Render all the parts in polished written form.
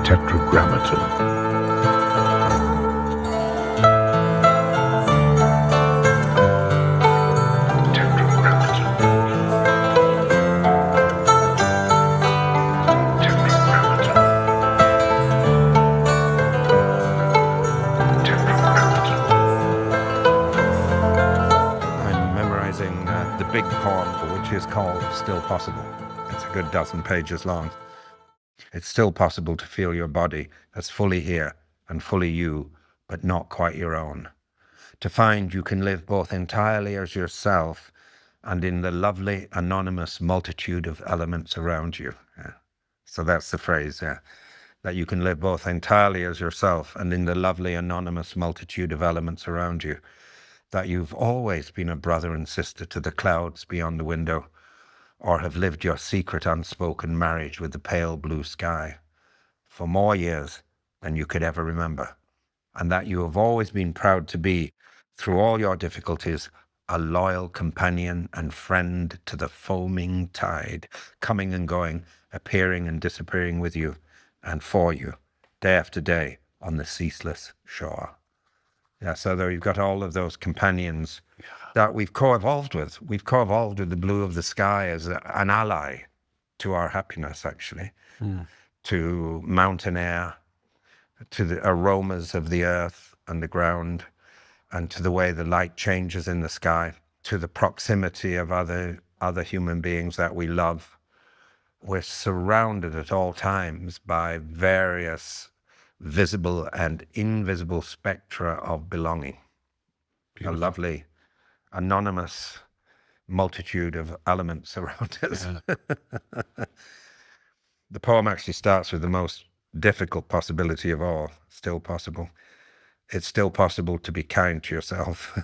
Tetrogrammatin. I'm memorizing the big poem, which is called Still Possible. It's a good dozen pages long. It's still possible to feel your body as fully here and fully you, but not quite your own. To find you can live both entirely as yourself and in the lovely, anonymous multitude of elements around you. Yeah. So that's the phrase, yeah. That you can live both entirely as yourself and in the lovely, anonymous multitude of elements around you. That you've always been a brother and sister to the clouds beyond the window, or have lived your secret unspoken marriage with the pale blue sky for more years than you could ever remember, and that you have always been proud to be, through all your difficulties, a loyal companion and friend to the foaming tide, coming and going, appearing and disappearing with you and for you, day after day on the ceaseless shore. Yeah, so there you've got all of those companions that we've co-evolved with. We've co-evolved with the blue of the sky as an ally to our happiness, actually, to mountain air, to the aromas of the earth and the ground, and to the way the light changes in the sky, to the proximity of other human beings that we love. We're surrounded at all times by various visible and invisible spectra of belonging. Beautiful. A lovely, anonymous multitude of elements around us. Yeah. The poem actually starts with the most difficult possibility of all, still possible. It's still possible to be kind to yourself,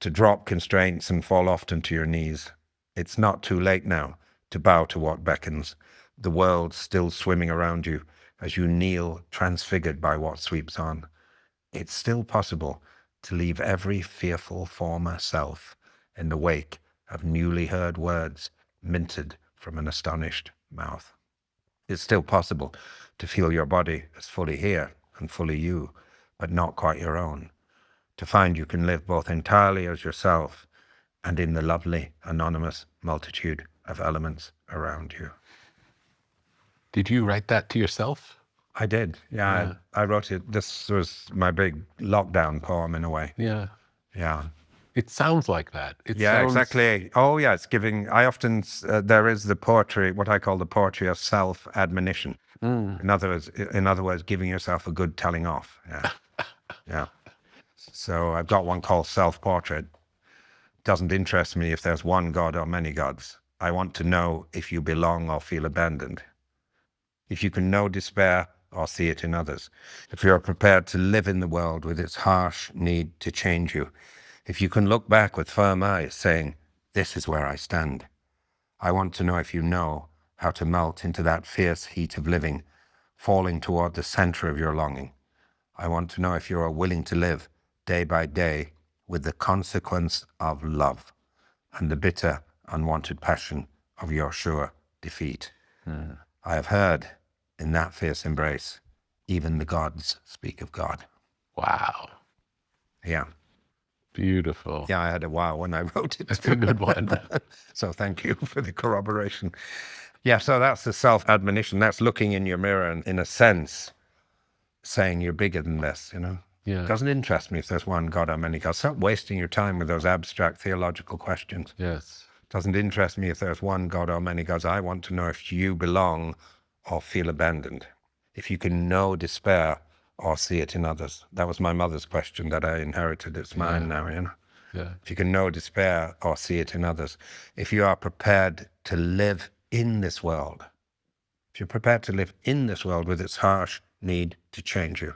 to drop constraints and fall often to your knees. It's not too late now to bow to what beckons. The world's still swimming around you as you kneel, transfigured by what sweeps on. It's still possible to leave every fearful former self in the wake of newly heard words minted from an astonished mouth. It's still possible to feel your body as fully here and fully you, but not quite your own. To find you can live both entirely as yourself and in the lovely, anonymous multitude of elements around you. Did you write that to yourself? I did, yeah. I wrote it. This was my big lockdown poem in a way. Yeah. Yeah. It sounds like that. It Yeah, sounds... exactly. Oh, yeah, it's giving, I often, there is the poetry, what I call the poetry of self-admonition. In other words, giving yourself a good telling off. Yeah. Yeah. So I've got one called Self-Portrait. Doesn't interest me if there's one God or many gods. I want to know if you belong or feel abandoned. If you can know despair or see it in others. If you're prepared to live in the world with its harsh need to change you. If you can look back with firm eyes saying, this is where I stand. I want to know if you know how to melt into that fierce heat of living, falling toward the center of your longing. I want to know if you are willing to live day by day with the consequence of love and the bitter, unwanted passion of your sure defeat. I have heard in that fierce embrace, even the gods speak of God. Wow. Yeah. Beautiful. Yeah, I had a wow when I wrote it. That's a good one. So thank you for the corroboration. Yeah, so that's the self-admonition. That's looking in your mirror and, in a sense, saying you're bigger than this, you know? Yeah. It doesn't interest me if there's one God or many gods. Stop wasting your time with those abstract theological questions. Yes. Doesn't interest me if there's one God or many gods. I want to know if you belong or feel abandoned. If you can know despair or see it in others. That was my mother's question that I inherited. It's mine now, you know? Yeah. If you can know despair or see it in others. If you are prepared to live in this world. If you're prepared to live in this world with its harsh need to change you.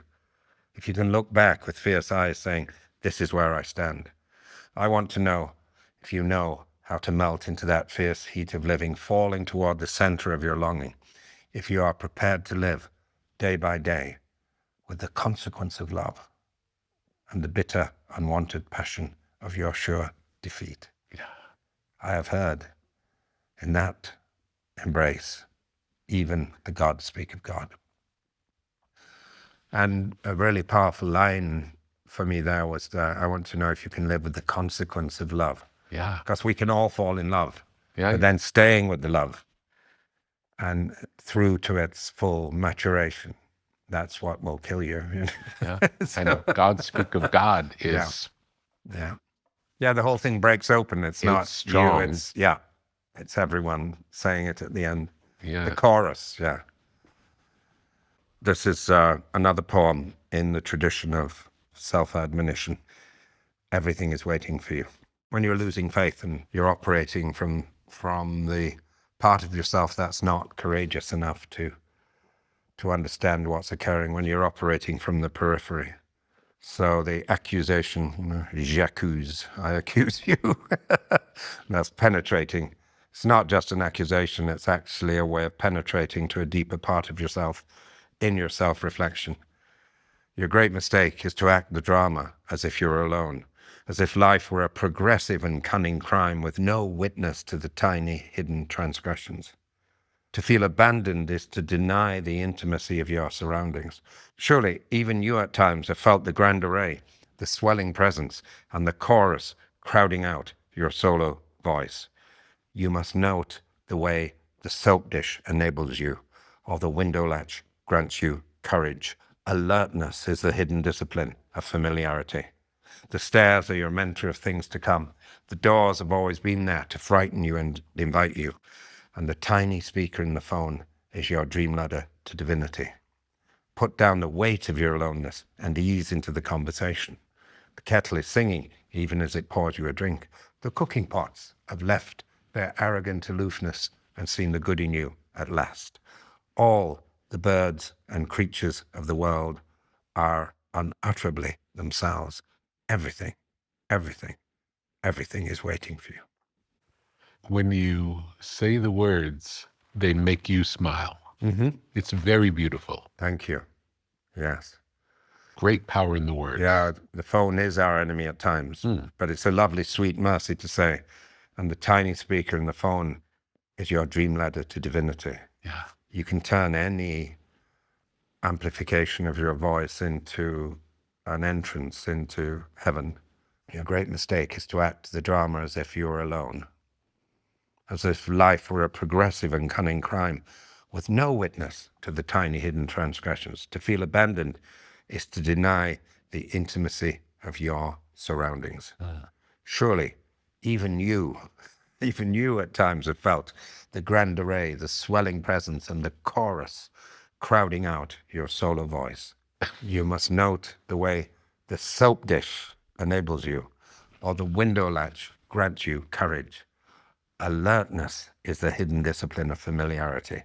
If you can look back with fierce eyes saying, this is where I stand. I want to know if you know how to melt into that fierce heat of living, falling toward the center of your longing. If you are prepared to live day by day with the consequence of love and the bitter, unwanted passion of your sure defeat. Yeah. I have heard in that embrace, even the gods speak of God. And a really powerful line for me there was that I want to know if you can live with the consequence of love. Yeah. Because we can all fall in love. Yeah. But then staying with the love and through to its full maturation, that's what will kill you. Yeah. And God speak of God Yeah. is Yeah, the whole thing breaks open. It's not strong. you, it's everyone saying it at the end. Yeah. The chorus, yeah. This is another poem in the tradition of self-admonition. Everything is waiting for you. When you're losing faith and you're operating from the part of yourself that's not courageous enough to understand what's occurring, when you're operating from the periphery. So the accusation, j'accuse, I accuse you, that's penetrating. It's not just an accusation, it's actually a way of penetrating to a deeper part of yourself in your self-reflection. Your great mistake is to act the drama as if you're alone, as if life were a progressive and cunning crime with no witness to the tiny hidden transgressions. To feel abandoned is to deny the intimacy of your surroundings. Surely, even you at times have felt the grand array, the swelling presence, and the chorus crowding out your solo voice. You must note the way the soap dish enables you, or the window latch grants you courage. Alertness is the hidden discipline of familiarity. The stairs are your mentor of things to come. The doors have always been there to frighten you and invite you. And the tiny speaker in the phone is your dream ladder to divinity. Put down the weight of your aloneness and ease into the conversation. The kettle is singing even as it pours you a drink. The cooking pots have left their arrogant aloofness and seen the good in you at last. All the birds and creatures of the world are unutterably themselves. Everything, everything, everything is waiting for you. When you say the words, they make you smile. Mm-hmm. It's very beautiful. Thank you. Yes. Great power in the words. Yeah, the phone is our enemy at times, but it's a lovely, sweet mercy to say. And the tiny speaker in the phone is your dream ladder to divinity. Yeah. You can turn any amplification of your voice into an entrance into heaven. Your great mistake is to act the drama as if you were alone, as if life were a progressive and cunning crime with no witness to the tiny hidden transgressions. To feel abandoned is to deny the intimacy of your surroundings. Surely, even you at times have felt the grand array, the swelling presence, and the chorus crowding out your solo voice. You must note the way the soap dish enables you, or the window latch grants you courage. Alertness is the hidden discipline of familiarity.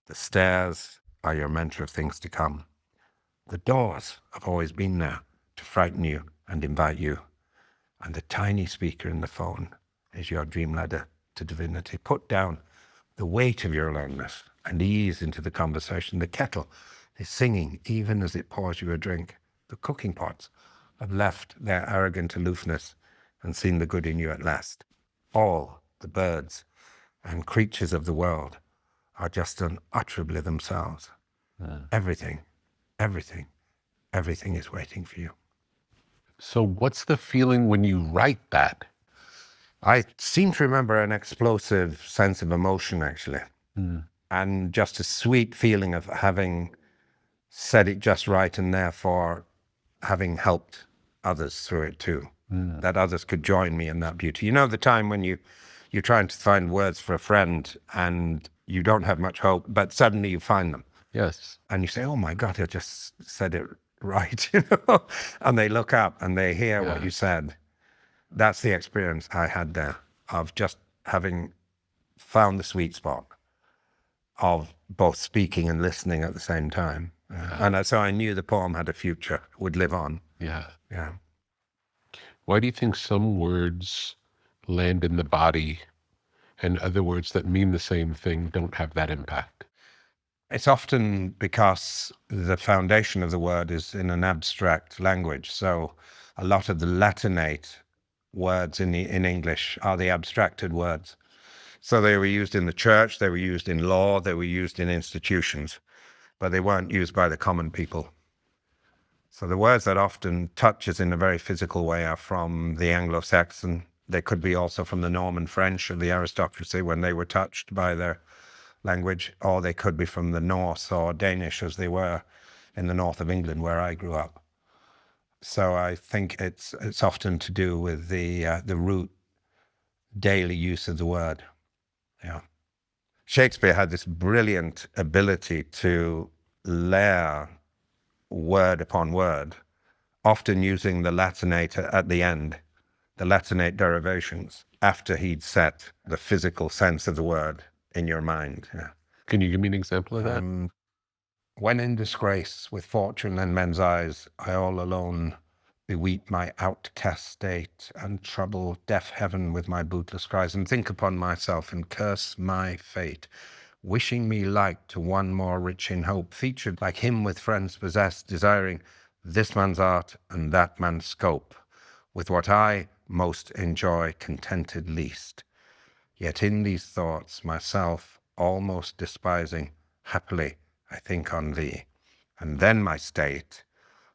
The stairs are your mentor of things to come. The doors have always been there to frighten you and invite you. And the tiny speaker in the phone is your dream ladder to divinity. Put down the weight of your aloneness and ease into the conversation. The kettle is singing even as it pours you a drink. The cooking pots have left their arrogant aloofness and seen the good in you at last. All the birds and creatures of the world are just unutterably themselves. Everything, everything, everything is waiting for you. So what's the feeling when you write that? I seem to remember an explosive sense of emotion, actually, and just a sweet feeling of having said it just right and therefore having helped others through it too, that others could join me in that beauty. You know, the time when you're trying to find words for a friend and you don't have much hope, but suddenly you find them. Yes. And you say, oh my God, I just said it right, and they look up and they hear what you said. That's the experience I had there of just having found the sweet spot of both speaking and listening at the same time. So I knew the poem had a future, would live on. Yeah. Yeah. Why do you think some words land in the body and other words that mean the same thing don't have that impact? It's often because the foundation of the word is in an abstract language. So a lot of the Latinate words in English are the abstracted words. So they were used in the church, they were used in law, they were used in institutions. but they weren't used by the common people. So the words that often touch us in a very physical way are from the Anglo-Saxon. They could be also from the Norman French of the aristocracy when they were touched by their language, or they could be from the Norse or Danish as they were in the north of England where I grew up. So I think it's often to do with the root daily use of the word. Yeah. Shakespeare had this brilliant ability to layer word upon word, often using the Latinate at the end, the Latinate derivations, after he'd set the physical sense of the word in your mind. Yeah. Can you give me an example of that? When in disgrace with fortune and men's eyes, I all alone beweep my outcast state, and trouble deaf heaven with my bootless cries, and think upon myself and curse my fate, wishing me like to one more rich in hope, featured like him with friends possessed, desiring this man's art and that man's scope, with what I most enjoy contented least. Yet in these thoughts myself almost despising, happily I think on thee, and then my state,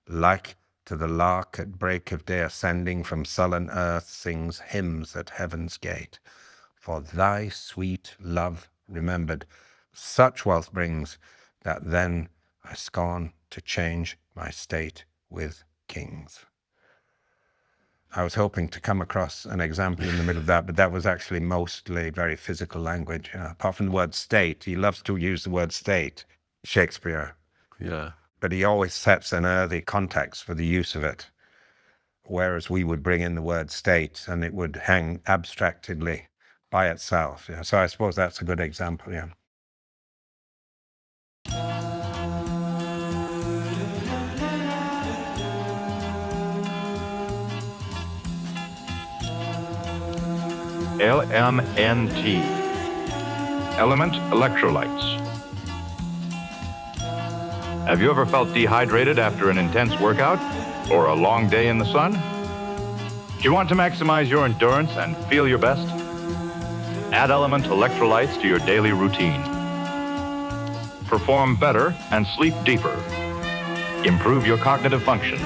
like to the lark at break of day ascending from sullen earth, sings hymns at heaven's gate. For thy sweet love remembered, such wealth brings, that then I scorn to change my state with kings. I was hoping to come across an example in the middle of that, but that was actually mostly very physical language. Apart from the word state, he loves to use the word state, Shakespeare. Yeah. But he always sets an early context for the use of it, whereas we would bring in the word state and it would hang abstractedly by itself. Yeah. So I suppose that's a good example, yeah. LMNT, element electrolytes. Have you ever felt dehydrated after an intense workout or a long day in the sun? Do you want to maximize your endurance and feel your best? Add element electrolytes to your daily routine. Perform better and sleep deeper. Improve your cognitive function.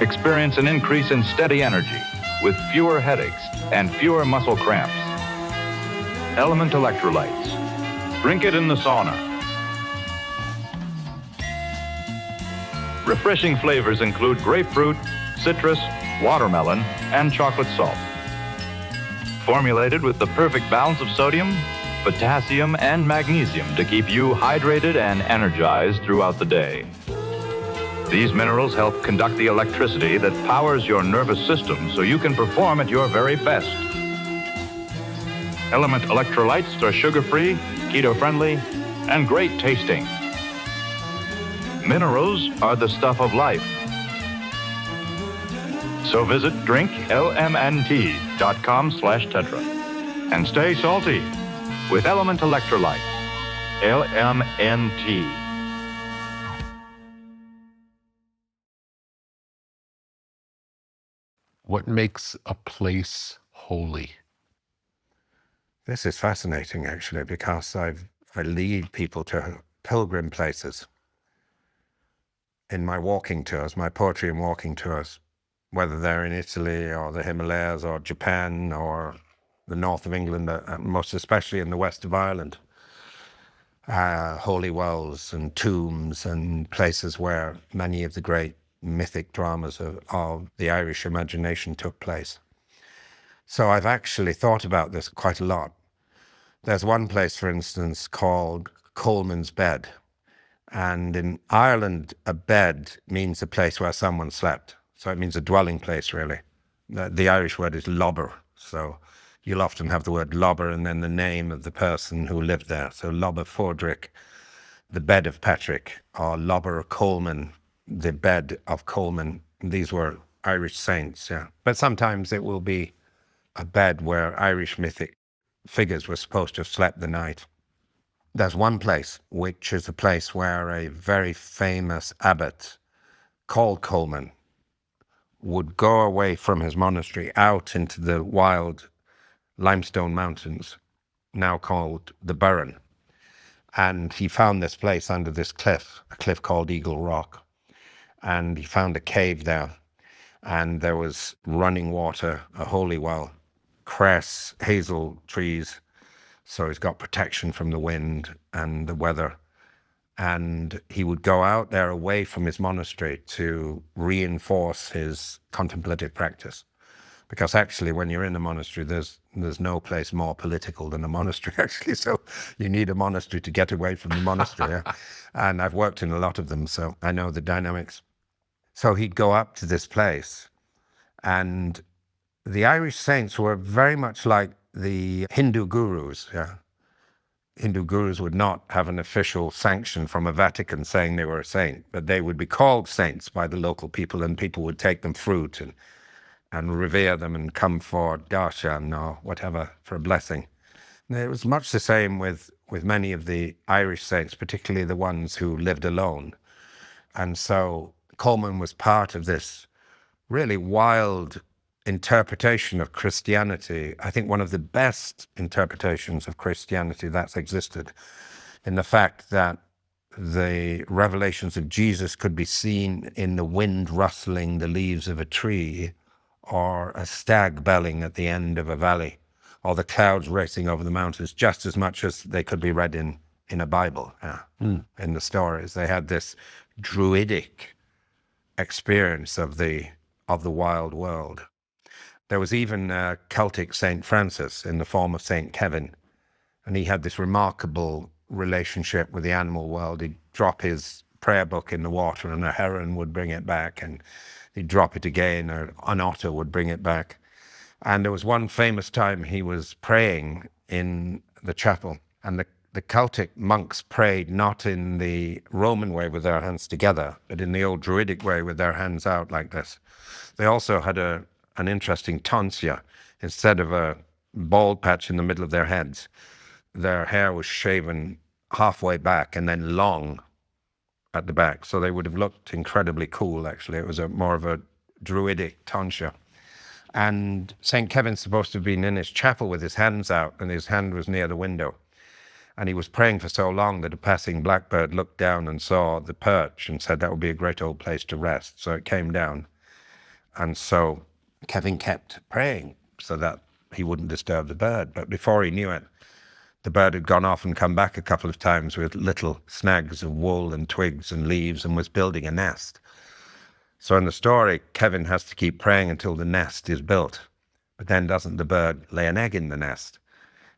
Experience an increase in steady energy with fewer headaches and fewer muscle cramps. Element electrolytes. Drink it in the sauna. Refreshing flavors include grapefruit, citrus, watermelon, and chocolate salt. Formulated with the perfect balance of sodium, potassium, and magnesium to keep you hydrated and energized throughout the day. These minerals help conduct the electricity that powers your nervous system so you can perform at your very best. Element electrolytes are sugar-free, keto-friendly, and great tasting. Minerals are the stuff of life. So visit drinklmnt.com/tetra and stay salty with Element Electrolytes. LMNT. What makes a place holy? This is fascinating, actually, because I lead people to pilgrim places in my walking tours, my poetry and walking tours, whether they're in Italy or the Himalayas or Japan or the north of England, most especially in the west of Ireland. Holy wells and tombs and places where many of the great mythic dramas of the Irish imagination took place. So I've actually thought about this quite a lot. There's one place, for instance, called Coleman's Bed. And in Ireland, a bed means a place where someone slept. So it means a dwelling place, really. The Irish word is lobber. So you'll often have the word lobber and then the name of the person who lived there. So Lobber Fordrick, the bed of Patrick, or Lobber Coleman, the bed of Coleman. These were Irish saints, yeah. But sometimes it will be a bed where Irish mythic figures were supposed to have slept the night. There's one place, which is a place where a very famous abbot called Coleman would go away from his monastery out into the wild limestone mountains, now called the Burren. And he found this place under this cliff, a cliff called Eagle Rock. And he found a cave there. And there was running water, a holy well, cress, hazel trees. So he's got protection from the wind and the weather. And he would go out there away from his monastery to reinforce his contemplative practice. Because actually, when you're in a monastery, there's no place more political than a monastery, actually. So you need a monastery to get away from the monastery. Yeah? And I've worked in a lot of them, so I know the dynamics. So he'd go up to this place, and the Irish saints were very much like the Hindu gurus. Yeah? Hindu gurus would not have an official sanction from a Vatican saying they were a saint, but they would be called saints by the local people, and people would take them fruit and revere them and come for darshan or whatever for a blessing. And it was much the same with many of the Irish saints, particularly the ones who lived alone. And so Coleman was part of this really wild interpretation of Christianity. I think one of the best interpretations of Christianity that's existed, in the fact that the revelations of Jesus could be seen in the wind rustling the leaves of a tree, or a stag belling at the end of a valley, or the clouds racing over the mountains, just as much as they could be read in a Bible. In the stories, they had this druidic experience of the wild world. There was even a Celtic St. Francis in the form of St. Kevin, and he had this remarkable relationship with the animal world. He'd drop his prayer book in the water and a heron would bring it back, and he'd drop it again, or an otter would bring it back. And there was one famous time he was praying in the chapel, and the Celtic monks prayed not in the Roman way with their hands together, but in the old Druidic way with their hands out like this. They also had an interesting tonsure. Instead of a bald patch in the middle of their heads, their hair was shaven halfway back and then long at the back. So they would have looked incredibly cool, actually. It was more of a druidic tonsure. And St. Kevin's supposed to have been in his chapel with his hands out, and his hand was near the window. And he was praying for so long that a passing blackbird looked down and saw the perch and said that would be a great old place to rest. So it came down. And so Kevin kept praying so that he wouldn't disturb the bird. But before he knew it, the bird had gone off and come back a couple of times with little snags of wool and twigs and leaves and was building a nest. So in the story, Kevin has to keep praying until the nest is built. But then doesn't the bird lay an egg in the nest?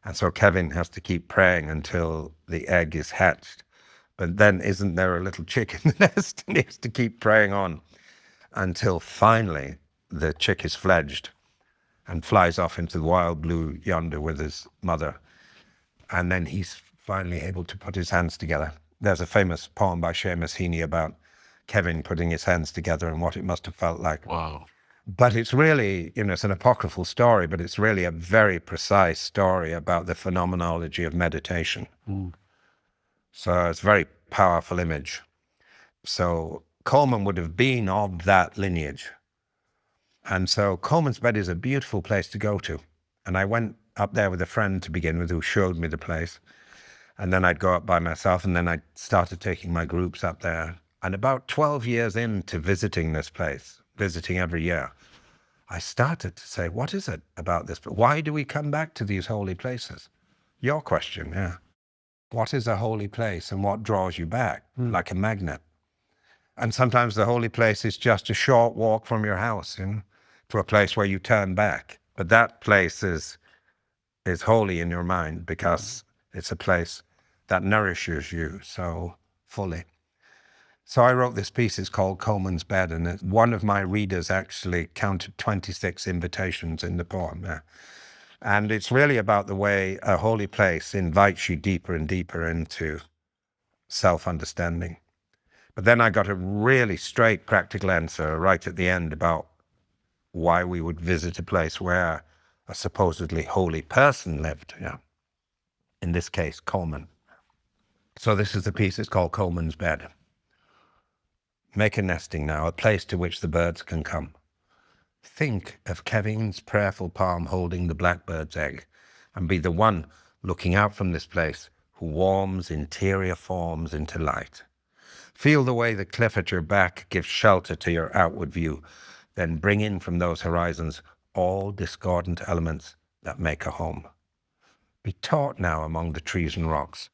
And so Kevin has to keep praying until the egg is hatched. But then isn't there a little chick in the nest? And he has to keep praying on until finally the chick is fledged and flies off into the wild blue yonder with his mother. And then he's finally able to put his hands together. There's a famous poem by Seamus Heaney about Kevin putting his hands together and what it must have felt like. Wow. But it's really, it's an apocryphal story, but it's really a very precise story about the phenomenology of meditation. So it's a very powerful image. So Coleman would have been of that lineage. And so Coleman's Bed is a beautiful place to go to. And I went up there with a friend to begin with who showed me the place. And then I'd go up by myself, and then I started taking my groups up there. And about 12 years into visiting this place, visiting every year, I started to say, what is it about this? But why do we come back to these holy places? Your question, yeah. What is a holy place and what draws you back like a magnet? And sometimes the holy place is just a short walk from your house, to a place where you turn back. But that place is holy in your mind because it's a place that nourishes you so fully. So I wrote this piece, it's called Coleman's Bed, and one of my readers actually counted 26 invitations in the poem. And it's really about the way a holy place invites you deeper and deeper into self-understanding. But then I got a really straight practical answer right at the end about why we would visit a place where a supposedly holy person lived. In this case, Coleman. So this is the piece, it's called Coleman's Bed. Make a nesting now, a place to which the birds can come. Think of Kevin's prayerful palm holding the blackbird's egg, and be the one looking out from this place, who warms interior forms into light. Feel the way the cliff at your back gives shelter to your outward view, then bring in from those horizons all discordant elements that make a home. Be taught now among the trees and rocks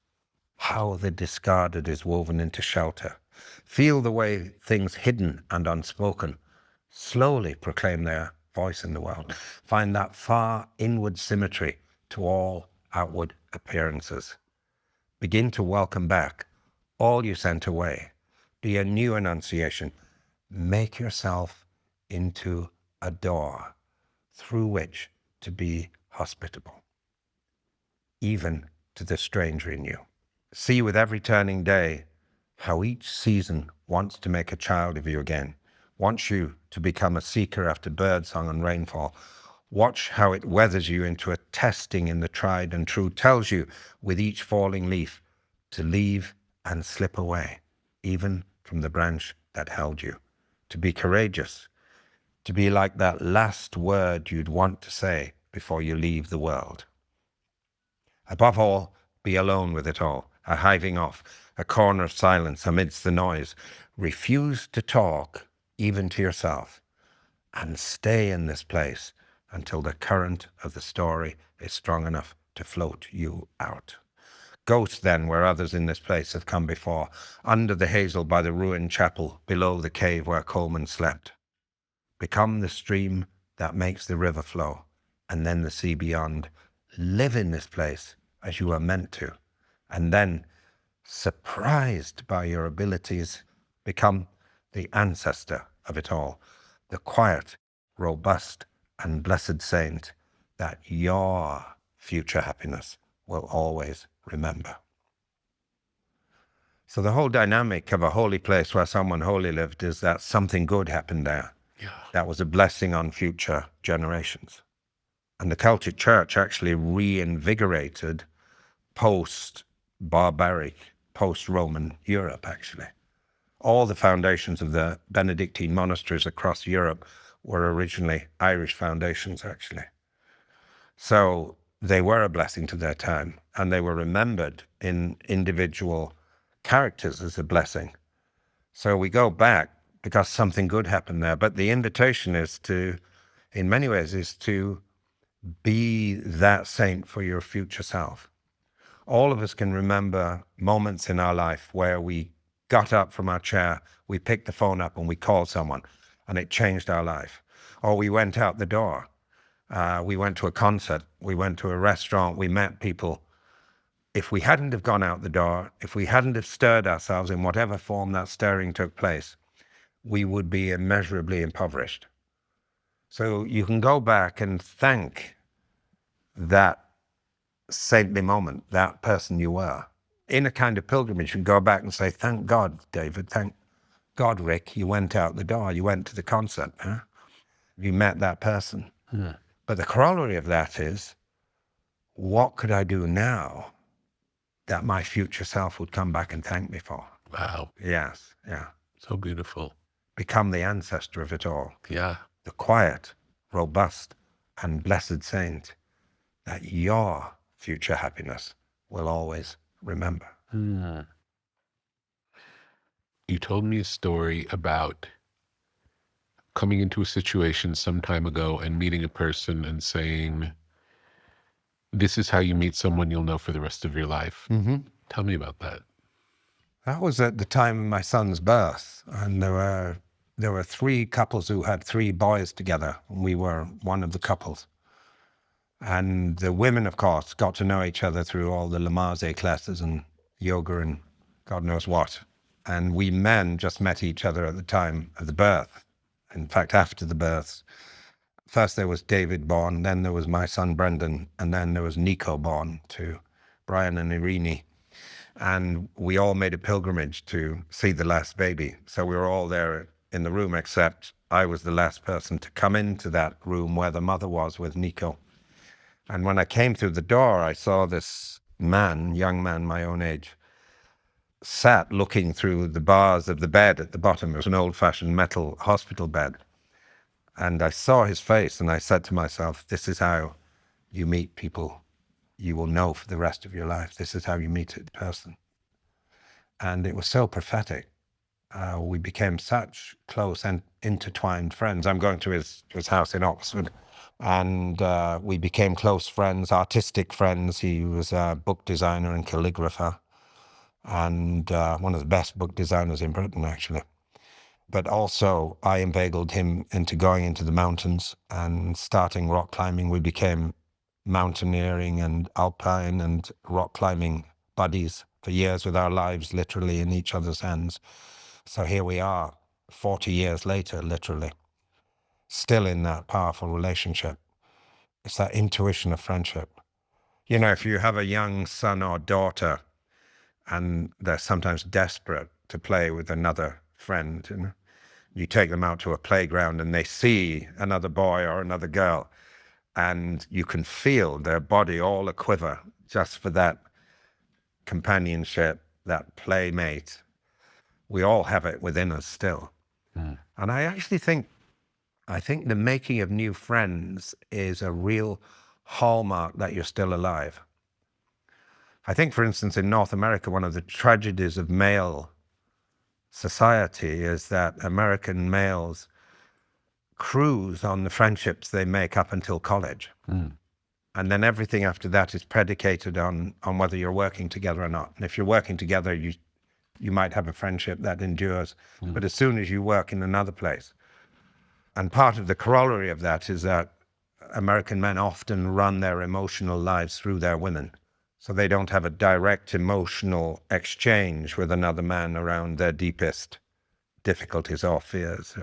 how the discarded is woven into shelter. Feel the way things hidden and unspoken slowly proclaim their voice in the world. Find that far inward symmetry to all outward appearances. Begin to welcome back all you sent away. Be a new enunciation. Make yourself into a door through which to be hospitable, even to the stranger in you. See with every turning day how each season wants to make a child of you again, wants you to become a seeker after birdsong and rainfall. Watch how it weathers you into a testing in the tried and true, tells you with each falling leaf to leave and slip away, even from the branch that held you, to be courageous, to be like that last word you'd want to say before you leave the world. Above all, be alone with it all, a hiving off, a corner of silence amidst the noise. Refuse to talk, even to yourself, and stay in this place until the current of the story is strong enough to float you out. Ghost then where others in this place have come before, under the hazel by the ruined chapel, below the cave where Coleman slept. Become the stream that makes the river flow, and then the sea beyond. Live in this place as you are meant to, and then, surprised by your abilities, become the ancestor of it all, the quiet, robust, and blessed saint that your future happiness will always remember. So the whole dynamic of a holy place where someone holy lived is that something good happened there. Yeah. That was a blessing on future generations. And the Celtic Church actually reinvigorated post-barbaric, post-Roman Europe, actually. All the foundations of the Benedictine monasteries across Europe were originally Irish foundations, actually. So they were a blessing to their time, and they were remembered in individual characters as a blessing. So we go back because something good happened there. But the invitation is to, in many ways, is to be that saint for your future self. All of us can remember moments in our life where we got up from our chair, we picked the phone up and we called someone, and it changed our life. Or we went out the door. We went to a concert, we went to a restaurant, we met people. If we hadn't have gone out the door, if we hadn't have stirred ourselves in whatever form that stirring took place, we would be immeasurably impoverished. So you can go back and thank that saintly moment, that person you were. In a kind of pilgrimage, you can go back and say, thank God, David, thank God, Rick, you went out the door, you went to the concert, huh? You met that person. Yeah. But the corollary of that is, what could I do now that my future self would come back and thank me for? Wow. Yes, yeah. So beautiful. Become the ancestor of it all. Yeah. The quiet, robust, and blessed saint that your future happiness will always remember. You told me a story about coming into a situation some time ago and meeting a person and saying, this is how you meet someone you'll know for the rest of your life. Mm-hmm. Tell me about that. That was at the time of my son's birth, and there were three couples who had three boys together, and we were one of the couples. And the women, of course, got to know each other through all the Lamaze classes and yoga and God knows what. And we men just met each other at the time of the birth. In fact, after the births. First there was David born, then there was my son Brendan, and then there was Nico born to Brian and Irene. And we all made a pilgrimage to see the last baby. So we were all there in the room, except I was the last person to come into that room where the mother was with Nico. And when I came through the door, I saw this man, young man my own age, sat looking through the bars of the bed at the bottom. It was an old-fashioned metal hospital bed. And I saw his face and I said to myself, this is how you meet people you will know for the rest of your life. This is how you meet a person. And it was so prophetic. We became such close and intertwined friends. I'm going to his house in Oxford, and we became close friends, artistic friends. He was a book designer and calligrapher, and one of the best book designers in Britain, actually. But also, I inveigled him into going into the mountains and starting rock climbing. We became mountaineering and alpine and rock climbing buddies for years, with our lives literally in each other's hands. So here we are, 40 years later, literally, still in that powerful relationship. It's that intuition of friendship. You know, if you have a young son or daughter and they're sometimes desperate to play with another friend, you know, you take them out to a playground and they see another boy or another girl, and you can feel their body all a quiver just for that companionship, that playmate. We all have it within us still. And I actually think the making of new friends is a real hallmark that you're still alive. I think, for instance, in North America, one of the tragedies of male society is that American males cruise on the friendships they make up until college. And then everything after that is predicated on whether you're working together or not. And if you're working together, you might have a friendship that endures. But as soon as you work in another place, and part of the corollary of that is that American men often run their emotional lives through their women. So they don't have a direct emotional exchange with another man around their deepest difficulties or fears.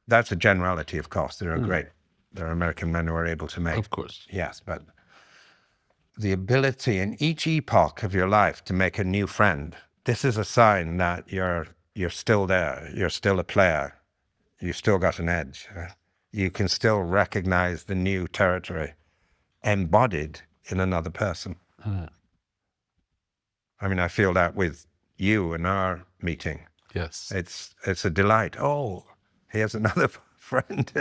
That's a generality, of course. There are American men who are able to make. Of course. Yes, but the ability in each epoch of your life to make a new friend, this is a sign that you're still there. You're still a player. You've still got an edge. You can still recognize the new territory embodied in another person. I mean, I feel that with you and our meeting. Yes. It's a delight. Oh, here's another friend.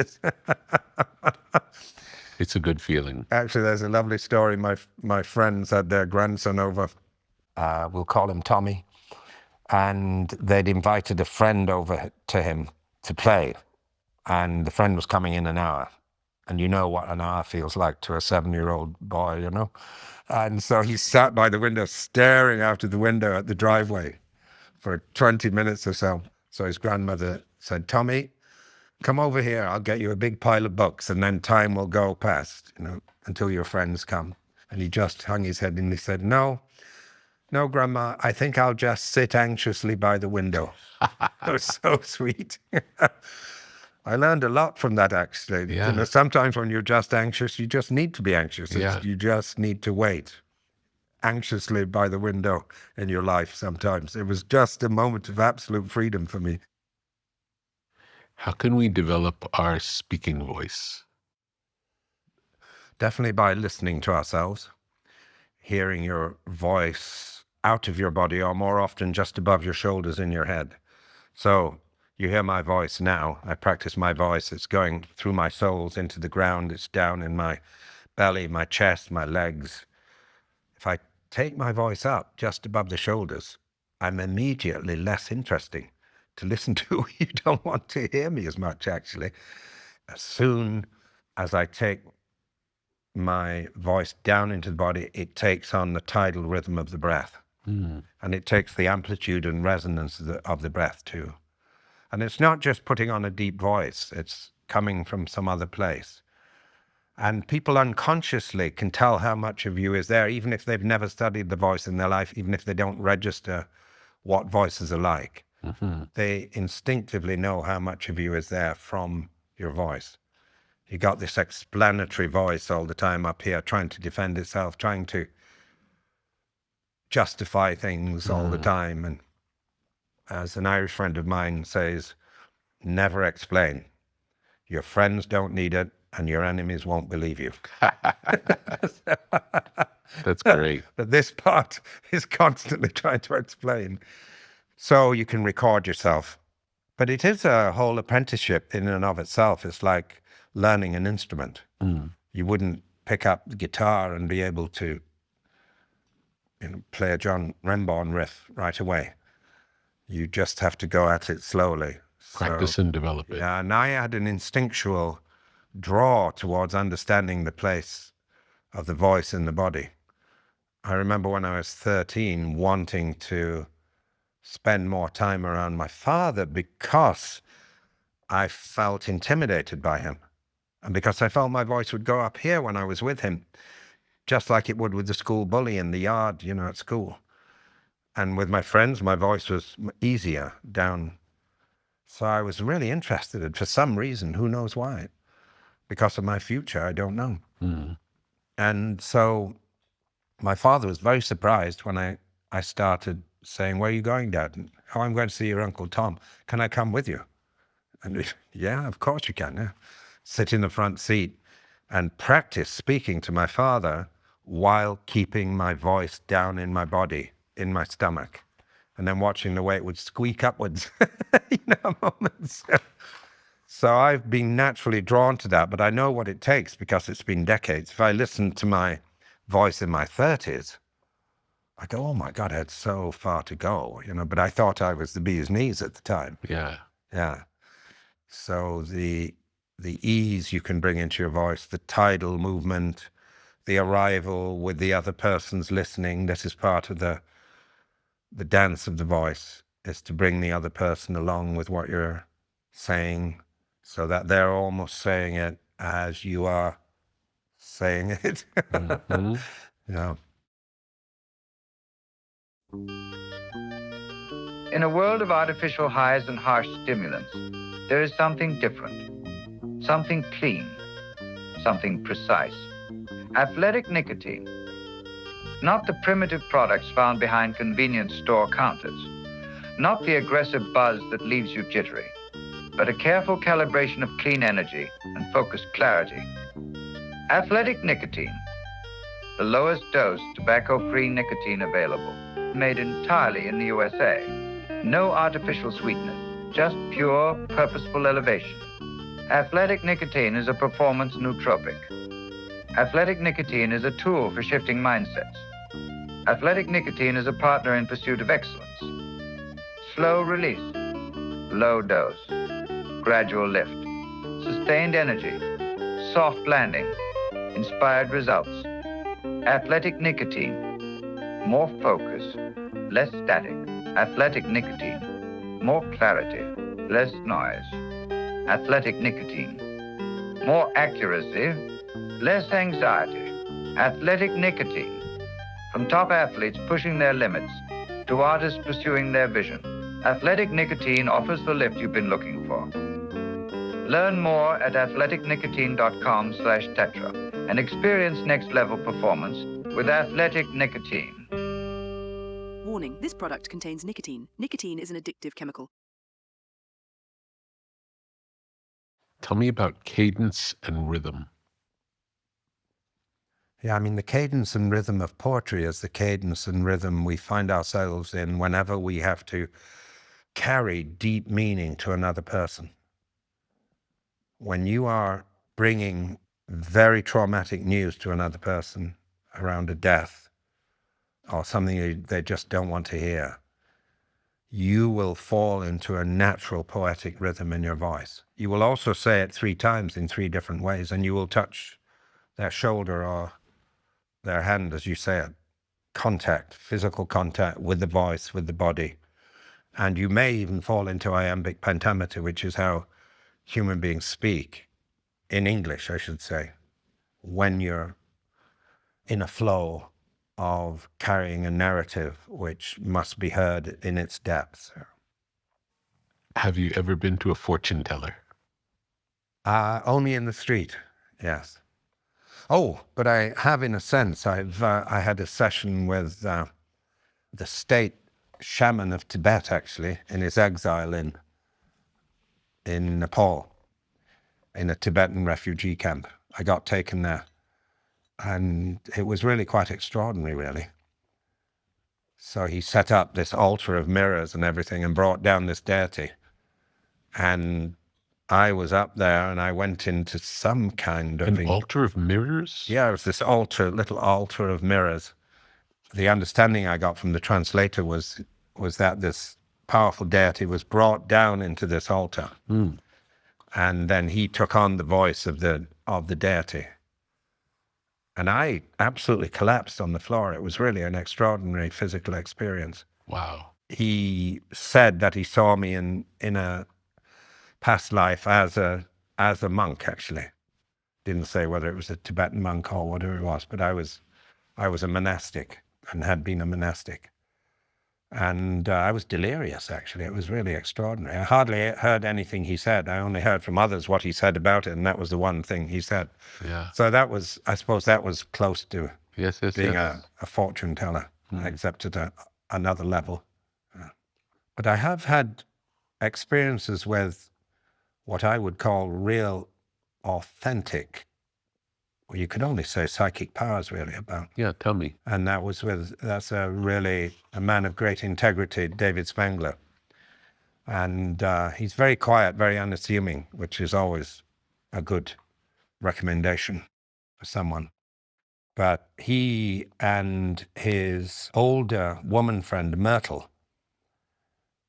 It's a good feeling. Actually, there's a lovely story. My friends had their grandson over. We'll call him Tommy. And they'd invited a friend over to him to play. And the friend was coming in an hour. And you know what an hour feels like to a 7-year-old boy, you know? And so he sat by the window, staring out of the window at the driveway for 20 minutes or so. So his grandmother said, Tommy, come over here. I'll get you a big pile of books, and then time will go past, you know, until your friends come. And he just hung his head and he said, no, Grandma, I think I'll just sit anxiously by the window. It was so sweet. I learned a lot from that, actually. Yeah. You know, sometimes when you're just anxious, you just need to be anxious. Yeah. You just need to wait anxiously by the window in your life sometimes. It was just a moment of absolute freedom for me. How can we develop our speaking voice? Definitely by listening to ourselves, hearing your voice out of your body, or more often just above your shoulders in your head. So you hear my voice now. I practice my voice. It's going through my soles into the ground. It's down in my belly, my chest, my legs. If I take my voice up just above the shoulders, I'm immediately less interesting to listen to. You don't want to hear me as much, actually. As soon as I take my voice down into the body, it takes on the tidal rhythm of the breath. And it takes the amplitude and resonance of the breath too. And it's not just putting on a deep voice, it's coming from some other place. And people unconsciously can tell how much of you is there, even if they've never studied the voice in their life, even if they don't register what voices are like. They instinctively know how much of you is there from your voice. You got this explanatory voice all the time up here, trying to defend itself, trying to justify things all the time. And as an Irish friend of mine says, never explain. Your friends don't need it, and your enemies won't believe you. That's great. But this part is constantly trying to explain. So you can record yourself. But it is a whole apprenticeship in and of itself. It's like learning an instrument. You wouldn't pick up the guitar and be able to play a John Renbourn riff right away. You just have to go at it slowly. Practice and develop it. Yeah, and I had an instinctual draw towards understanding the place of the voice in the body. I remember when I was 13 wanting to spend more time around my father because I felt intimidated by him. And because I felt my voice would go up here when I was with him, just like it would with the school bully in the yard, at school. And with my friends, my voice was easier down. So I was really interested for some reason, who knows why. Because of my future, I don't know. Mm. And so my father was very surprised when I started saying, "Where are you going, Dad?" "Oh, I'm going to see your Uncle Tom. Can I come with you?" And yeah, of course you can. Yeah. Sit in the front seat and practice speaking to my father while keeping my voice down in my body, in my stomach, and then watching the way it would squeak upwards, moments. So I've been naturally drawn to that, but I know what it takes because it's been decades. If I listen to my voice in my 30s, I go, oh my God, I had so far to go, but I thought I was the bee's knees at the time. Yeah. Yeah. So the ease you can bring into your voice, the tidal movement, the arrival with the other person's listening, this is part of the dance of the voice, is to bring the other person along with what you're saying so that they're almost saying it as you are saying it. Mm-hmm. Yeah. In a world of artificial highs and harsh stimulants, there is something different, something clean, something precise. Athletic nicotine. Not the primitive products found behind convenience store counters. Not the aggressive buzz that leaves you jittery, but a careful calibration of clean energy and focused clarity. Athletic nicotine. The lowest dose tobacco-free nicotine available. Made entirely in the USA. No artificial sweetener, just pure, purposeful elevation. Athletic nicotine is a performance nootropic. Athletic nicotine is a tool for shifting mindsets. Athletic nicotine is a partner in pursuit of excellence. Slow release, low dose, gradual lift, sustained energy, soft landing, inspired results. Athletic nicotine, more focus, less static. Athletic nicotine, more clarity, less noise. Athletic nicotine, more accuracy, less anxiety. Athletic nicotine, from top athletes pushing their limits to artists pursuing their vision. Athletic nicotine offers the lift you've been looking for. Learn more at athleticnicotine.com/tetra and experience next level performance with Athletic Nicotine. Warning, this product contains nicotine. Nicotine is an addictive chemical. Tell me about cadence and rhythm. Yeah, the cadence and rhythm of poetry is the cadence and rhythm we find ourselves in whenever we have to carry deep meaning to another person. When you are bringing very traumatic news to another person around a death or something they just don't want to hear, you will fall into a natural poetic rhythm in your voice. You will also say it 3 times in 3 different ways, and you will touch their shoulder or their hand as you say it. Contact, physical contact with the voice, with the body. And you may even fall into iambic pentameter, which is how human beings speak, in English, I should say, when you're in a flow of carrying a narrative which must be heard in its depths. Have you ever been to a fortune teller? Only in the street, yes. Oh, but I have, in a sense. I had a session with the state shaman of Tibet, actually, in his exile in Nepal, in a Tibetan refugee camp. I got taken there, and it was really quite extraordinary, really. So he set up this altar of mirrors and everything and brought down this deity. And I was up there and I went into some kind of... An altar of mirrors? Yeah, it was this altar, little altar of mirrors. The understanding I got from the translator was that this powerful deity was brought down into this altar. And then he took on the voice of the deity. And I absolutely collapsed on the floor. It was really an extraordinary physical experience. Wow. He said that he saw me in a past life as a monk, actually. Didn't say whether it was a Tibetan monk or whatever it was, but I was a monastic and had been a monastic. And I was delirious, actually. It was really extraordinary. I hardly heard anything he said. I only heard from others what he said about it, and that was the one thing he said. Yeah. So that was, I suppose that was close to Yes, being yes. a fortune teller, except at another level. But I have had experiences with what I would call real, authentic, well, you could only say psychic powers, really, about. Yeah, tell me. And that's a man of great integrity, David Spangler. And he's very quiet, very unassuming, which is always a good recommendation for someone. But he and his older woman friend, Myrtle,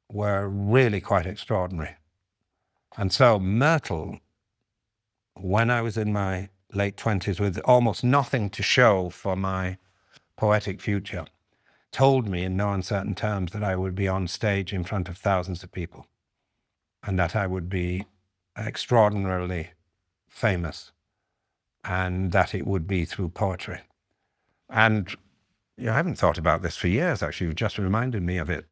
were really quite extraordinary. And so Myrtle, when I was in my late 20s with almost nothing to show for my poetic future, told me in no uncertain terms that I would be on stage in front of thousands of people and that I would be extraordinarily famous and that it would be through poetry. And I haven't thought about this for years, actually. You've just reminded me of it.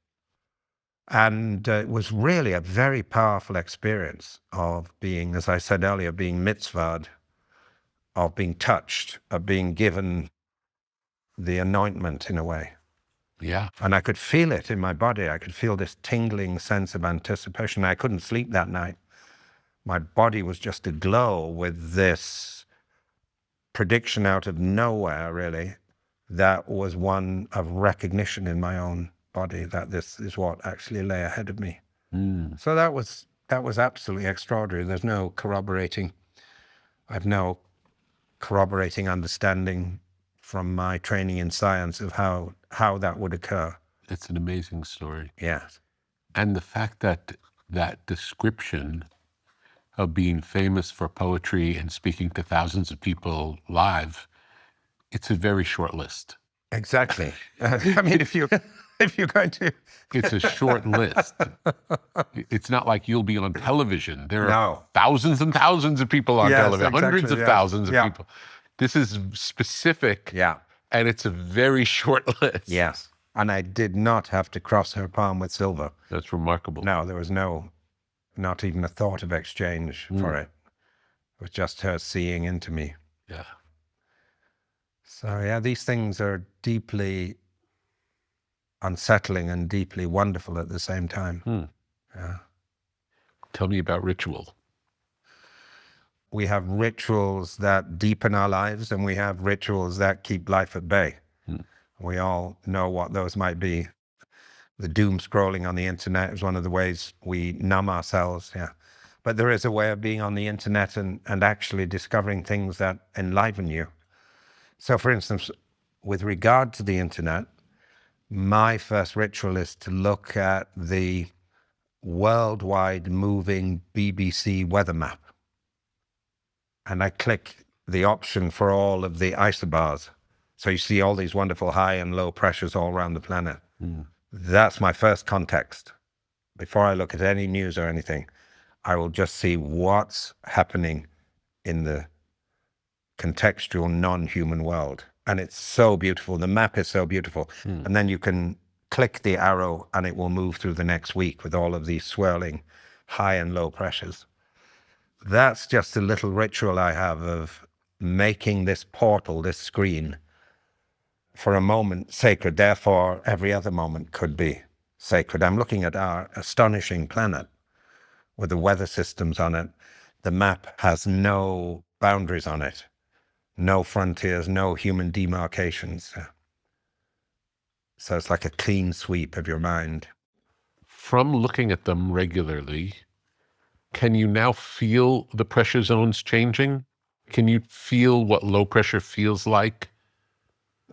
And it was really a very powerful experience of being, as I said earlier, being mitzvahed, of being touched, of being given the anointment in a way. Yeah. And I could feel it in my body. I could feel this tingling sense of anticipation. I couldn't sleep that night. My body was just aglow with this prediction out of nowhere, really, that was one of recognition in my own body that this is what actually lay ahead of me. So that was absolutely extraordinary. There's no corroborating. I've no corroborating understanding from my training in science of how that would occur. It's an amazing story. Yes. And the fact that that description of being famous for poetry and speaking to thousands of people live, it's a very short list. Exactly. I mean, if you're going to... It's a short list. It's not like you'll be on television. There are thousands and thousands of people on television, exactly, hundreds of thousands of people. This is specific, and it's a very short list. Yes. And I did not have to cross her palm with silver. That's remarkable. No, there was not even a thought of exchange for it. It was just her seeing into me. Yeah. So these things are deeply unsettling and deeply wonderful at the same time. Yeah. Tell me about ritual. We have rituals that deepen our lives and we have rituals that keep life at bay. We all know what those might be. The doom scrolling on the internet is one of the ways we numb ourselves. But there is a way of being on the internet and actually discovering things that enliven you. So for instance, with regard to the internet, my first ritual is to look at the worldwide moving BBC weather map. And I click the option for all of the isobars. So you see all these wonderful high and low pressures all around the planet. That's my first context. Before I look at any news or anything, I will just see what's happening in the contextual non-human world. And it's so beautiful. The map is so beautiful. And then you can click the arrow and it will move through the next week with all of these swirling high and low pressures. That's just a little ritual I have of making this portal, this screen, for a moment sacred. Therefore, every other moment could be sacred. I'm looking at our astonishing planet with the weather systems on it. The map has no boundaries on it. No frontiers, no human demarcations. So it's like a clean sweep of your mind. From looking at them regularly, can you now feel the pressure zones changing? Can you feel what low pressure feels like?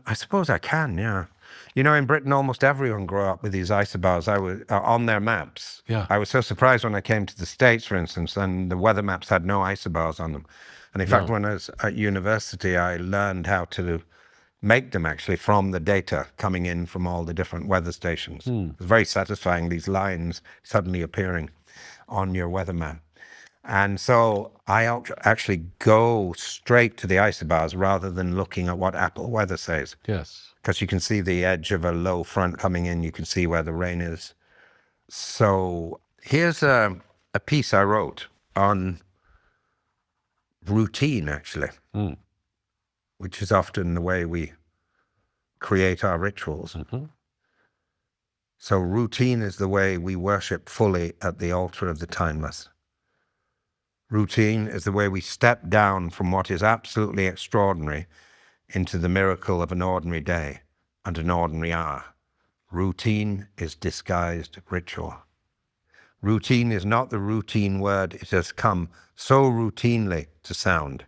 I suppose I can, yeah. You know, in Britain, almost everyone grew up with these isobars on their maps. Yeah. I was so surprised when I came to the States, for instance, and the weather maps had no isobars on them. And in fact, when I was at university, I learned how to make them actually from the data coming in from all the different weather stations. It was very satisfying, these lines suddenly appearing on your weather map. And so I actually go straight to the isobars rather than looking at what Apple Weather says. Yes. Because you can see the edge of a low front coming in. You can see where the rain is. So here's a piece I wrote on routine, actually, which is often the way we create our rituals. So routine is the way we worship fully at the altar of the timeless. Routine is the way we step down from what is absolutely extraordinary into the miracle of an ordinary day and an ordinary hour. Routine is disguised ritual. Routine is not the routine word it has come so routinely to sound.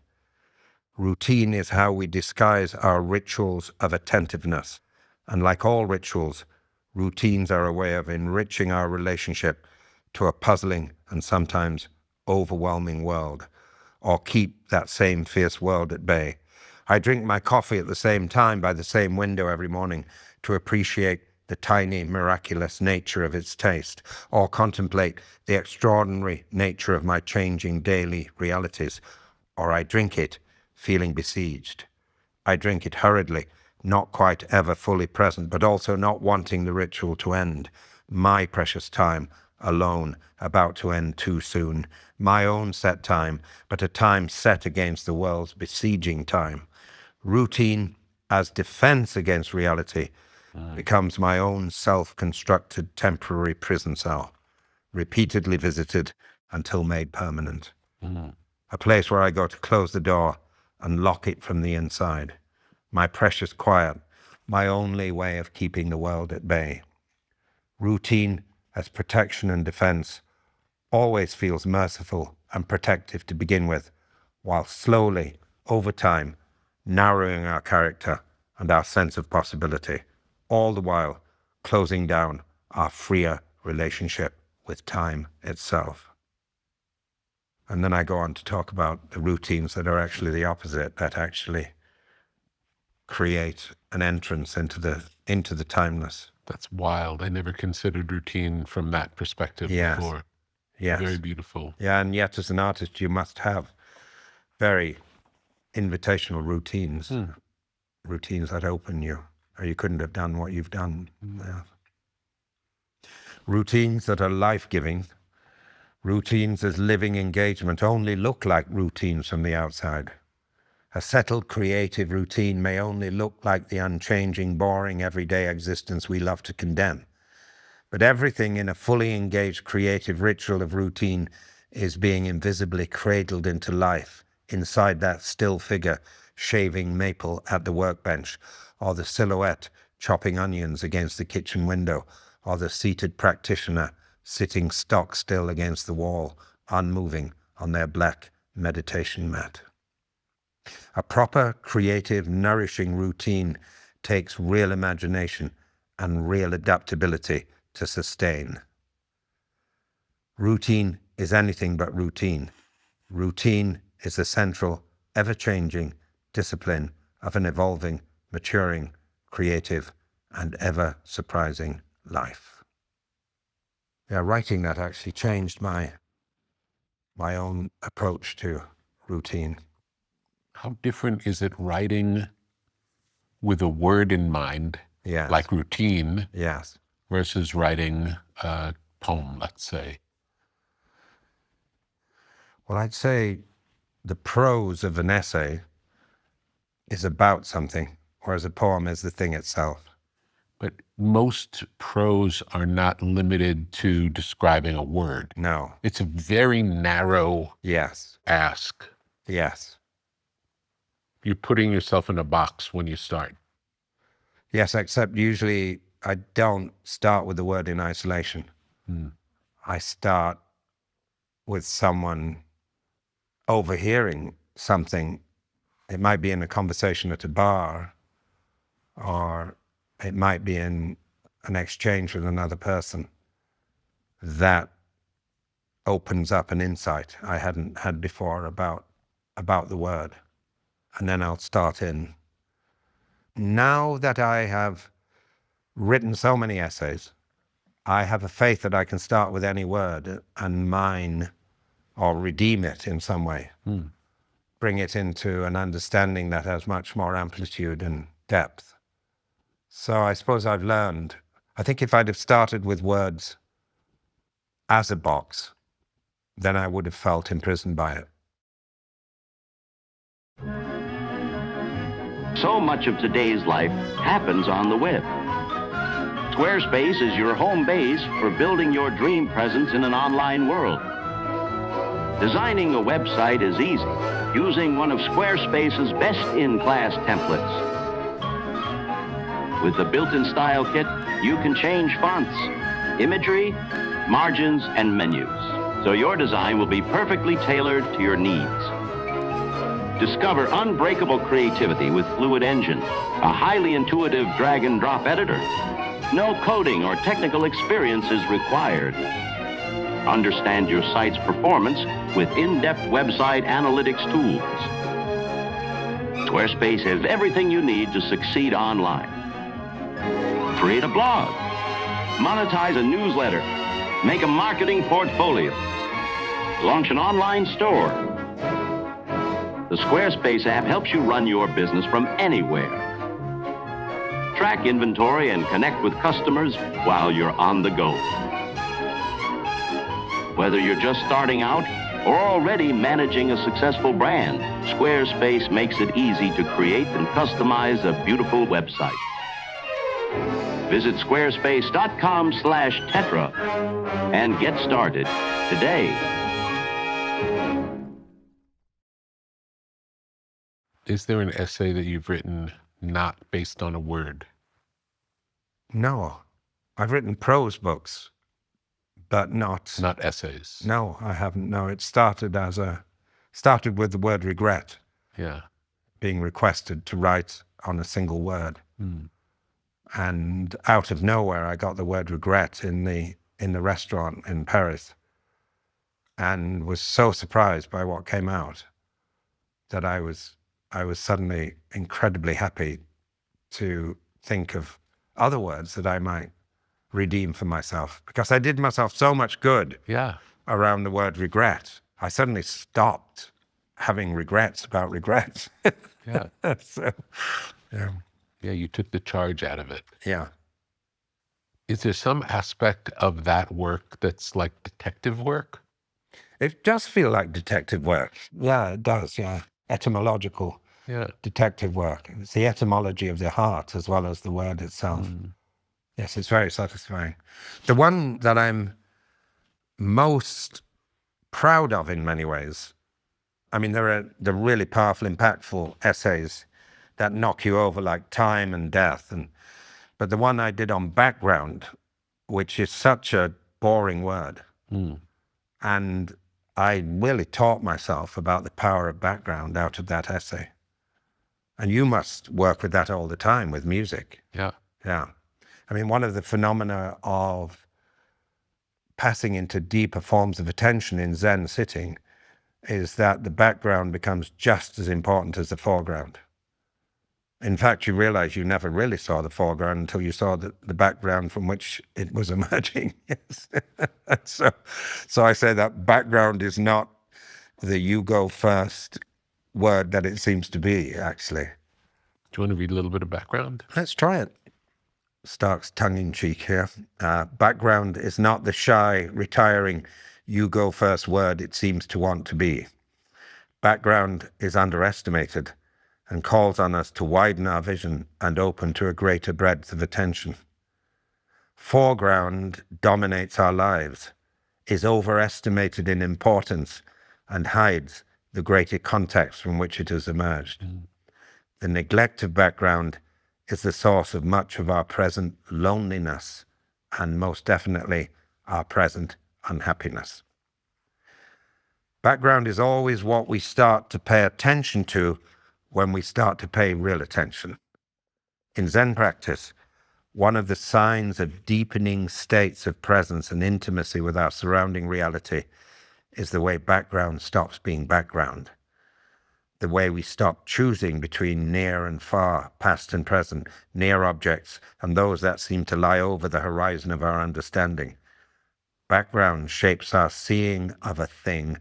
Routine is how we disguise our rituals of attentiveness. And like all rituals, routines are a way of enriching our relationship to a puzzling and sometimes overwhelming world, or keep that same fierce world at bay. I drink my coffee at the same time by the same window every morning to appreciate the tiny, miraculous nature of its taste, or contemplate the extraordinary nature of my changing daily realities, or I drink it feeling besieged. I drink it hurriedly, not quite ever fully present, but also not wanting the ritual to end. My precious time, alone, about to end too soon. My own set time, but a time set against the world's besieging time. Routine as defense against reality becomes my own self-constructed temporary prison cell, repeatedly visited until made permanent. A place where I go to close the door and lock it from the inside. My precious quiet, my only way of keeping the world at bay. Routine as protection and defense always feels merciful and protective to begin with, while slowly, over time, narrowing our character and our sense of possibility, all the while closing down our freer relationship with time itself. And then I go on to talk about the routines that are actually the opposite, that actually create an entrance into the timeless. That's wild. I never considered routine from that perspective before. Yes. Very beautiful. Yeah, and yet as an artist, you must have very invitational routines, routines that open you, or you couldn't have done what you've done. Yeah. Routines that are life-giving, routines as living engagement only look like routines from the outside. A settled creative routine may only look like the unchanging, boring, everyday existence we love to condemn. But everything in a fully engaged creative ritual of routine is being invisibly cradled into life inside that still figure shaving maple at the workbench, or the silhouette chopping onions against the kitchen window, or the seated practitioner sitting stock still against the wall, unmoving on their black meditation mat. A proper, creative, nourishing routine takes real imagination and real adaptability to sustain. Routine is anything but routine. Routine is the central, ever-changing discipline of an evolving, maturing, creative, and ever-surprising life. Yeah, writing that actually changed my own approach to routine. How different is it writing with a word in mind, Yes. like routine, Yes. versus writing a poem, let's say? Well, I'd say the prose of an essay is about something, whereas a poem is the thing itself. But most prose are not limited to describing a word. No. It's a very narrow Yes. ask. Yes. You're putting yourself in a box when you start. Yes, except usually I don't start with the word in isolation. I start with someone overhearing something. It might be in a conversation at a bar, or it might be in an exchange with another person that opens up an insight I hadn't had before about the word. And then I'll start in. Now that I have written so many essays, I have a faith that I can start with any word and mine or redeem it in some way. Bring it into an understanding that has much more amplitude and depth. So I suppose I've learned, I think if I'd have started with words as a box, then I would have felt imprisoned by it. So much of today's life happens on the web. Squarespace is your home base for building your dream presence in an online world. Designing a website is easy, using one of Squarespace's best-in-class templates. With the built-in style kit, you can change fonts, imagery, margins, and menus, so your design will be perfectly tailored to your needs. Discover unbreakable creativity with Fluid Engine, a highly intuitive drag-and-drop editor. No coding or technical experience is required. Understand your site's performance with in-depth website analytics tools. Squarespace has everything you need to succeed online. Create a blog, monetize a newsletter, make a marketing portfolio, launch an online store. The Squarespace app helps you run your business from anywhere. Track inventory and connect with customers while you're on the go. Whether you're just starting out or already managing a successful brand, Squarespace makes it easy to create and customize a beautiful website. Visit squarespace.com/Tetra and get started today. Is there an essay that you've written not based on a word? No. I've written prose books, but not essays. No, I haven't. No, it started with the word regret. Yeah. Being requested to write on a single word. And out of nowhere, I got the word regret in the restaurant in Paris, and was so surprised by what came out that I was suddenly incredibly happy to think of other words that I might redeem for myself, because I did myself so much good around the word regret. I suddenly stopped having regrets about regrets. Yeah. So, yeah. Yeah, you took the charge out of it. Yeah. Is there some aspect of that work that's like detective work? It does feel like detective work. Yeah, it does, yeah. Etymological detective work. It's the etymology of the heart as well as the word itself. Yes, it's very satisfying. The one that I'm most proud of in many ways, I mean, there are the really powerful, impactful essays that knock you over like Time and Death. But the one I did on background, which is such a boring word, and I really taught myself about the power of background out of that essay. And you must work with that all the time with music. Yeah. Yeah. I mean, one of the phenomena of passing into deeper forms of attention in Zen sitting is that the background becomes just as important as the foreground. In fact, you realize you never really saw the foreground until you saw the background from which it was emerging. Yes. So I say that background is not the you go first word that it seems to be, actually. Do you want to read a little bit of background? Let's try it. Stark's tongue-in-cheek here. Background is not the shy, retiring, you go first word it seems to want to be. Background is underestimated and calls on us to widen our vision and open to a greater breadth of attention. Foreground dominates our lives, is overestimated in importance, and hides the greater context from which it has emerged. The neglect of background is the source of much of our present loneliness and most definitely our present unhappiness. Background is always what we start to pay attention to when we start to pay real attention. In Zen practice, one of the signs of deepening states of presence and intimacy with our surrounding reality is the way background stops being background. The way we stop choosing between near and far, past and present, near objects, and those that seem to lie over the horizon of our understanding. Background shapes our seeing of a thing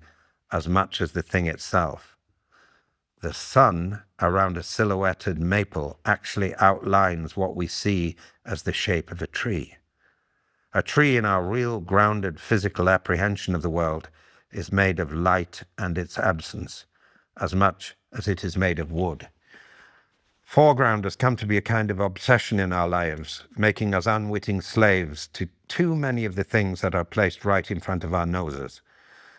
as much as the thing itself. The sun around a silhouetted maple actually outlines what we see as the shape of a tree. A tree in our real grounded physical apprehension of the world is made of light and its absence, as much as it is made of wood. Foreground has come to be a kind of obsession in our lives, making us unwitting slaves to too many of the things that are placed right in front of our noses.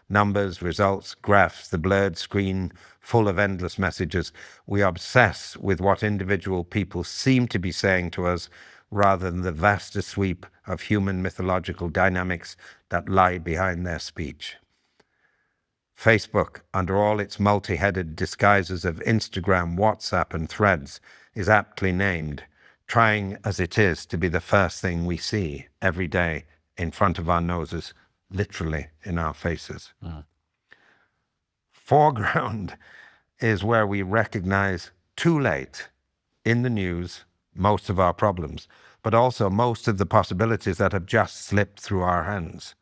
Numbers, results, graphs, the blurred screen full of endless messages. We obsess with what individual people seem to be saying to us rather than the vaster sweep of human mythological dynamics that lie behind their speech. Facebook, under all its multi-headed disguises of Instagram, WhatsApp, and Threads, is aptly named, trying as it is to be the first thing we see every day in front of our noses, literally in our faces. Foreground is where we recognize too late in the news most of our problems, but also most of the possibilities that have just slipped through our hands,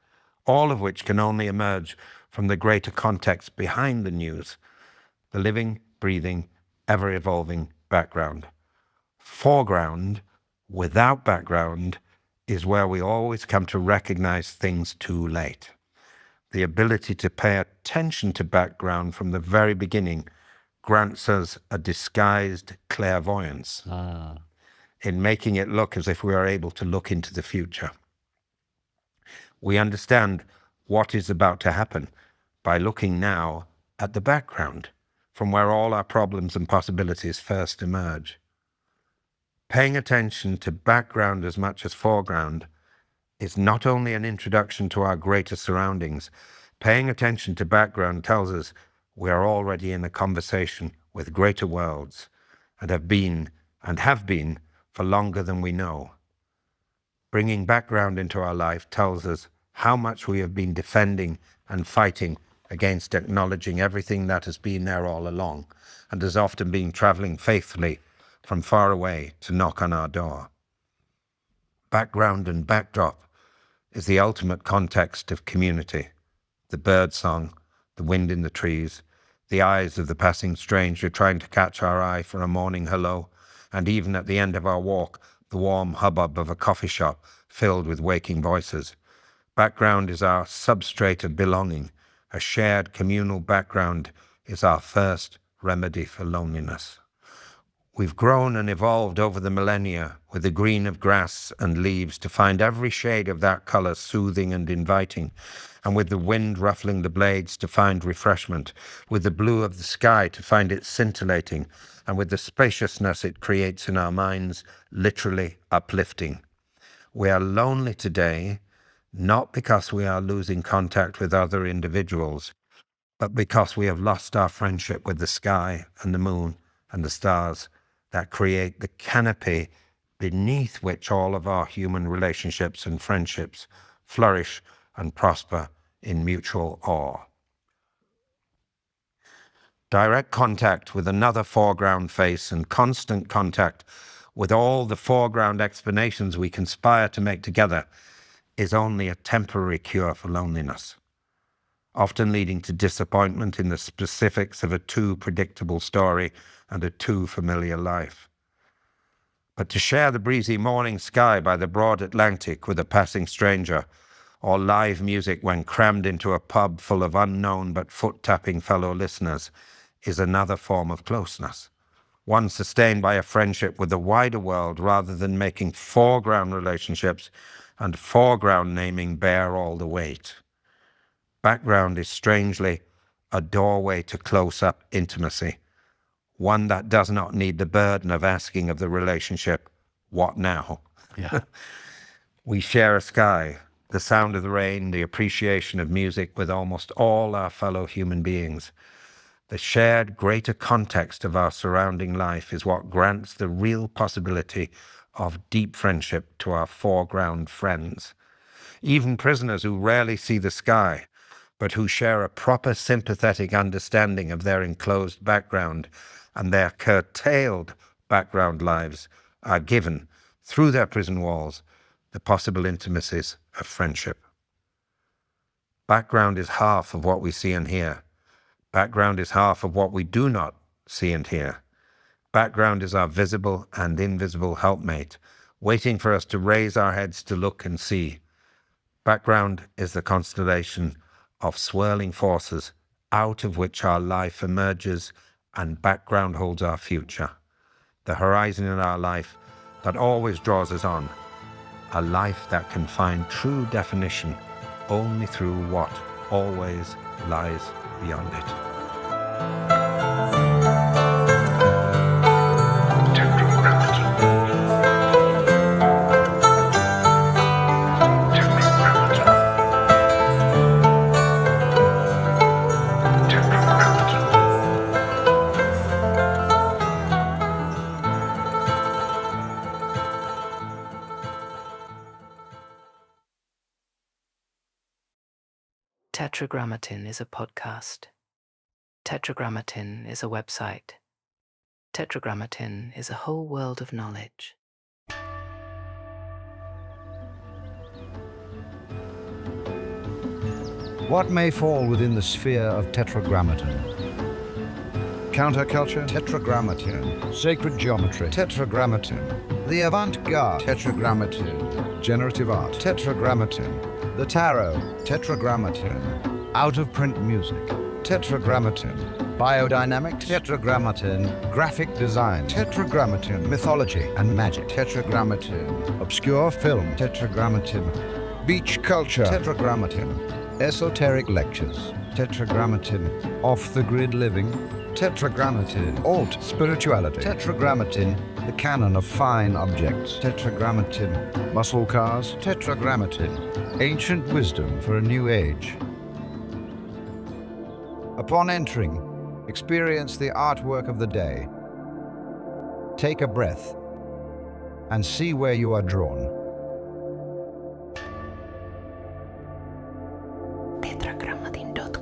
all of which can only emerge from the greater context behind the news, the living, breathing, ever-evolving background. Foreground, without background, is where we always come to recognize things too late. The ability to pay attention to background from the very beginning grants us a disguised clairvoyance in making it look as if we are able to look into the future. We understand what is about to happen by looking now at the background, from where all our problems and possibilities first emerge. Paying attention to background as much as foreground is not only an introduction to our greater surroundings. Paying attention to background tells us we are already in a conversation with greater worlds and have been for longer than we know. Bringing background into our life tells us how much we have been defending and fighting against acknowledging everything that has been there all along and has often been traveling faithfully from far away to knock on our door. Background and backdrop is the ultimate context of community. The bird song, the wind in the trees, the eyes of the passing stranger trying to catch our eye for a morning hello, and even at the end of our walk, the warm hubbub of a coffee shop filled with waking voices. Background is our substrate of belonging. A shared communal background is our first remedy for loneliness. We've grown and evolved over the millennia with the green of grass and leaves to find every shade of that color soothing and inviting, and with the wind ruffling the blades to find refreshment, with the blue of the sky to find it scintillating, and with the spaciousness it creates in our minds literally uplifting. We are lonely today, not because we are losing contact with other individuals, but because we have lost our friendship with the sky and the moon and the stars that create the canopy beneath which all of our human relationships and friendships flourish and prosper in mutual awe. Direct contact with another foreground face and constant contact with all the foreground explanations we conspire to make together is only a temporary cure for loneliness, often leading to disappointment in the specifics of a too predictable story and a too familiar life. But to share the breezy morning sky by the broad Atlantic with a passing stranger, or live music when crammed into a pub full of unknown but foot-tapping fellow listeners, is another form of closeness, one sustained by a friendship with the wider world rather than making foreground relationships and foreground naming bear all the weight. Background is strangely a doorway to close-up intimacy, one that does not need the burden of asking of the relationship, what now? Yeah. We share a sky, the sound of the rain, the appreciation of music with almost all our fellow human beings. The shared greater context of our surrounding life is what grants the real possibility of deep friendship to our foreground friends. Even prisoners who rarely see the sky, but who share a proper sympathetic understanding of their enclosed background and their curtailed background lives, are given, through their prison walls, the possible intimacies of friendship. Background is half of what we see and hear. Background is half of what we do not see and hear. Background is our visible and invisible helpmate, waiting for us to raise our heads to look and see. Background is the constellation of swirling forces out of which our life emerges, and background holds our future. The horizon in our life that always draws us on. A life that can find true definition only through what always lies beyond it. Tetrogrammatin is a podcast. Tetrogrammatin is a website. Tetrogrammatin is a whole world of knowledge. What may fall within the sphere of Tetragrammatin? Counterculture? Tetragrammatin. Sacred geometry? Tetragrammatin. The avant-garde? Tetragrammatin. Generative art? Tetragrammatin. The tarot? Tetragrammatin. Out-of-print music? Tetragrammatin. Biodynamics? Tetragrammatin. Graphic design? Tetragrammatin. Mythology and magic? Tetragrammatin. Obscure film? Tetragrammatin. Beach culture? Tetragrammatin. Esoteric lectures? Tetragrammatin. Off-the-grid living? Tetragrammatin. Alt spirituality? Tetragrammatin. The canon of fine objects? Tetragrammatin. Muscle cars? Tetragrammatin. Ancient wisdom for a new age. Upon entering, experience the artwork of the day. Take a breath and see where you are drawn. Tetragrammatin.com